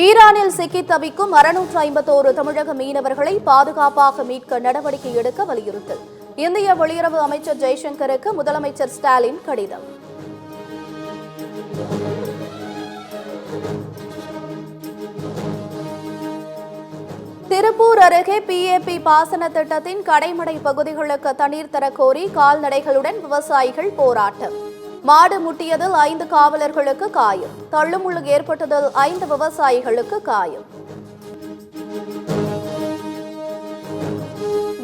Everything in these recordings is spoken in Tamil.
ஈரானில் சிக்கி தவிக்கும் 651 தமிழக மீனவர்களை பாதுகாப்பாக மீட்க நடவடிக்கை எடுக்க வலியுறுத்தல். இந்திய வெளியுறவு அமைச்சர் ஜெய்சங்கருக்கு முதலமைச்சர் ஸ்டாலின் கடிதம். திருப்பூர் அருகே PAP பாசன திட்டத்தின் கடைமடை பகுதிகளுக்கு தண்ணீர் தரக்கோரி கால்நடைகளுடன் விவசாயிகள் போராட்டம். மாடு முட்டியதில் 5 காவலர்களுக்கு காயம், தள்ளுமுள்ளு ஏற்பட்டதில் 5 விவசாயிகளுக்கு காயம்.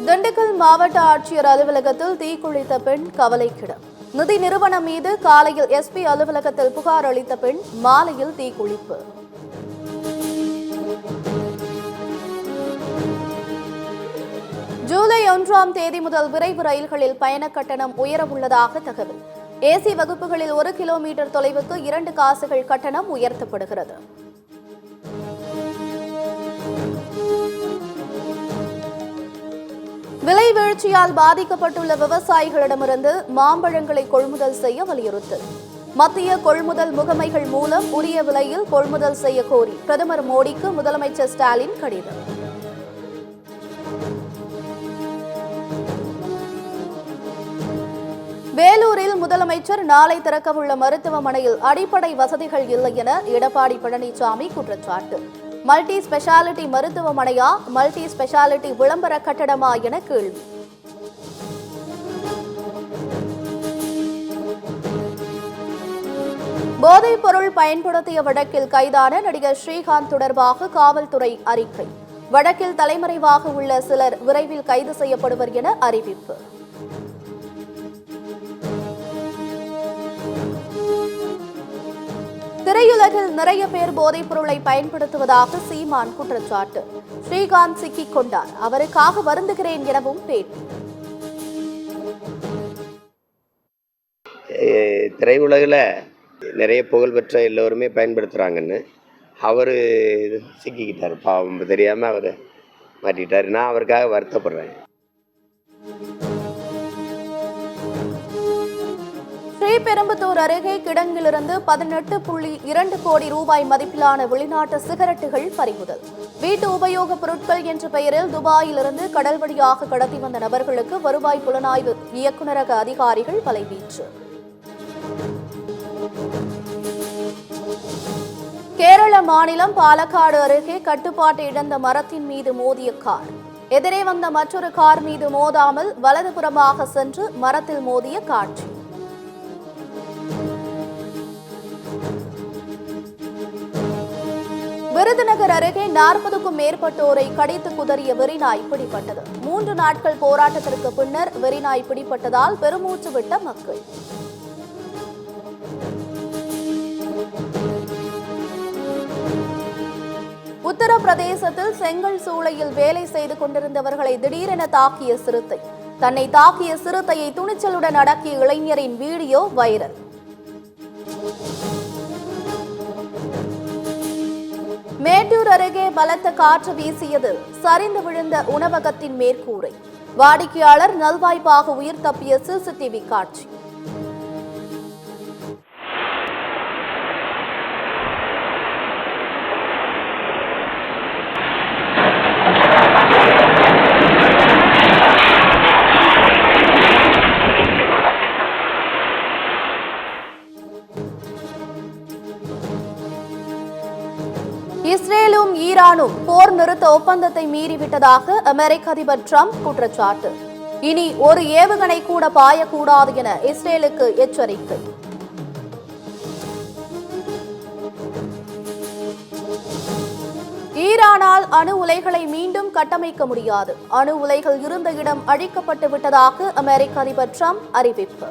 திண்டுக்கல் மாவட்ட ஆட்சியர் அலுவலகத்தில் தீக்குளித்த பெண் கவலைக்கிடம். நிதி நிறுவனம் மீது காலையில் SP அலுவலகத்தில் புகார் அளித்த பெண் மாலையில் தீக்குளிப்பு. ஜூலை 1ஆம் தேதி முதல் விரைவு ரயில்களில் பயண கட்டணம் உயரவுள்ளதாக தகவல். AC வகுப்புகளில் 1 கிலோமீட்டர் தொலைவுக்கு 2 காசுகள் கட்டணம் உயர்த்தப்படுகிறது. விலை வீழ்ச்சியால் பாதிக்கப்பட்டுள்ள விவசாயிகளிடமிருந்து மாம்பழங்களை கொள்முதல் செய்ய வலியுறுத்தல். மத்திய கொள்முதல் முகமைகள் மூலம் உரிய விலையில் கொள்முதல் செய்ய கோரி பிரதமர் மோடிக்கு முதலமைச்சர் ஸ்டாலின் கடிதம். வேலூரில் முதலமைச்சர் நாளை திறக்கவுள்ள மருத்துவமனையில் அடிப்படை வசதிகள் இல்லை என எடப்பாடி பழனிசாமி குற்றச்சாட்டு. மல்டி ஸ்பெஷாலிட்டி மருத்துவமனையா, மல்டி ஸ்பெஷாலிட்டி விளம்பர கட்டடமா என கேள்வி. போதைப் பொருள் பயன்படுத்திய வழக்கில் கைதான நடிகர் ஸ்ரீகாந்த் தொடர்பாக காவல்துறை அறிக்கை. வழக்கில் தலைமறைவாக உள்ள சிலர் விரைவில் கைது செய்யப்படுவர் என அறிவிப்பு. திரையுலகில் நிறைய பேர் போதைப் பொருளை பயன்படுத்துவதாக சீமான் குற்றச்சாட்டு. ஸ்ரீகாந்த் சிக்கிக் கொண்டார், அவருக்காக வருந்துகிறேன் எனவும் பேட்டி. திரையுலகில் நிறைய புகழ்பெற்ற எல்லோருமே பயன்படுத்துகிறாங்கன்னு அவர் சிக்கிக்கிட்டார். பாவம் தெரியாமல் அவர் மாட்டிக்கிட்டார். நான் அவருக்காக வருத்தப்படுறேன். ஸ்ரீபெரும்புதூர் அருகே கிடங்கிலிருந்து 18.2 கோடி ரூபாய் மதிப்பிலான வெளிநாட்டு சிகரெட்டுகள் பறிமுதல். வீட்டு உபயோகப் பொருட்கள் என்ற பெயரில் துபாயிலிருந்து கடல் வழியாக கடத்தி வந்த நபர்களுக்கு வருவாய் புலனாய்வு இயக்குநரக அதிகாரிகள் வலைவீச்சு. கேரள மாநிலம் பாலக்காடு அருகே கட்டுப்பாட்டை இழந்த மரத்தின் மீது மோதிய கார். எதிரே வந்த மற்றொரு கார் மீது மோதாமல் வலதுபுறமாக சென்று மரத்தில் மோதிய காட்சி. விருதுநகர் அருகே 40க்கும் மேற்பட்டோரை கடித்து குதறிய வெறிநாய் பிடிபட்டது. 3 நாட்கள் போராட்டத்திற்கு பின்னர் வெறிநாய் பிடிபட்டதால் பெருமூச்சு விட்ட மக்கள். உத்தரப்பிரதேசத்தில் செங்கல் சூளையில் வேலை செய்து கொண்டிருந்தவர்களை திடீரென தாக்கிய சிறுத்தை. தன்னை தாக்கிய சிறுத்தையை துணிச்சலுடன் அடக்கிய இளைஞரின் வீடியோ வைரல். மேட்டூர் அருகே பலத்த காற்று வீசியது, சரிந்து விழுந்த உணவகத்தின் மேற்கூரை. வாடிக்கையாளர் நல்வாய்ப்பாக உயிர் தப்பிய CCTV காட்சி. இஸ்ரேலும் ஈரானும் போர் நிறுத்த ஒப்பந்தத்தை மீறிவிட்டதாக அமெரிக்க அதிபர் டிரம்ப் குற்றச்சாட்டு. இனி ஒரு ஏவுகணை கூட பாயக்கூடாது என இஸ்ரேலுக்கு எச்சரிக்கை. ஈரானால் அணு உலைகளை மீண்டும் கட்டமைக்க முடியாது. அணு உலைகள் இருந்த இடம் அழிக்கப்பட்டு விட்டதாக அமெரிக்க அதிபர் டிரம்ப் அறிவிப்பு.